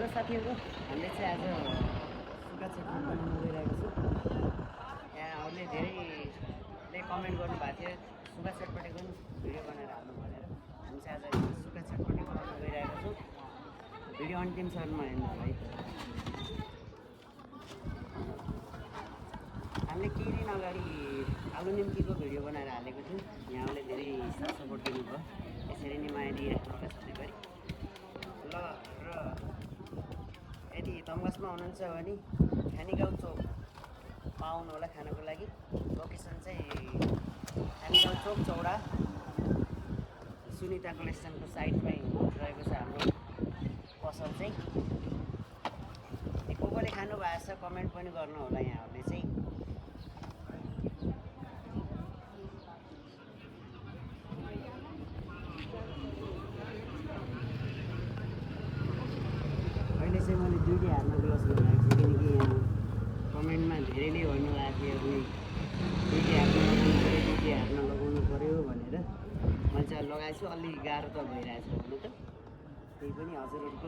Hello साथीहरू, हामीले चाहिँ आज सुगा चटनी बनाउन गइरहेको छु। यहाँहरूले धेरैले कमेन्ट गर्नुभएको थियो सुगा चटपटीको पनि भिडियो बनाएर हाल्नु भनेर। हामी चाहिँ आज सुगा चटपटी बनाउन गइरहेको छु। भिडियो अन्तिमसम्म हेर्नु होला है। हामीले केही दिन अगाडि आलु निम्कीको भिडियो बनाएर हालेको थियौँ। यहाँहरूले धेरै सपोर्ट दिनुभयो, यसरी नै माया दिइराख्नु होला सधैँभरि ल। र यदि तमघासमा हुनुहुन्छ भने खानीगाउँ चोकमा आउनु होला खानको लागि। लोकेसन चाहिँ खानीगाउँ चोक चौडा सुनिता कलेक्सनको साइडमै रहेको छ हाम्रो पसल चाहिँ। को कोले खानु भएको छ कमेन्ट पनि गर्नु होला यहाँहरूले चाहिँ। अहिले चाहिँ मैले दुईटै हातमा ग्लोभ्स लगाएको छु, किनकि यहाँ कमेन्टमा धेरैले भन्नु भएको थियो दुईटै हातमा लगाउनु पऱ्यो, दुईटै हातमा लगाउनु पऱ्यो भनेर। मैले चाहिँ लगाएको छु। अलि गाह्रो त भइरहेछ हुनु त, त्यही पनि हजुरहरूको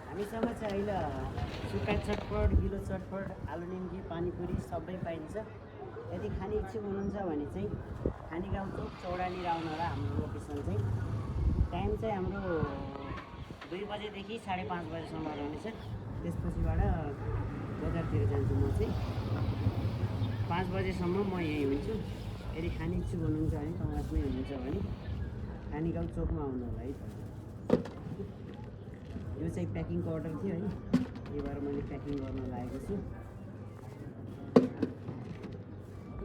हामीसँग चाहिँ अहिले सुक्खा चटपट, गिलो चटपट, आलु निम्की, पानीपुरी सबै पाइन्छ। यदि खाने इच्छुक हुनुहुन्छ भने चाहिँ खानीगाउँ चोक चौडानिर आउनु होला। हाम्रो लोकेसन चाहिँ टाइम चाहिँ हाम्रो 2 बजेदेखि 5:30 बजेसम्म रहनेछ। त्यसपछिबाट बजारतिर जान्छु म चाहिँ। 5 बजेसम्म म यहीँ हुन्छु। यदि खाने इच्छुक हुनुहुन्छ भने तमघासमै हुनुहुन्छ भने खानीगाउँ चोकमा आउनु होला है। यो चाहिँ प्याकिङको अर्डर थियो है, त्यही भएर मैले प्याकिङ गर्न लागेको छु।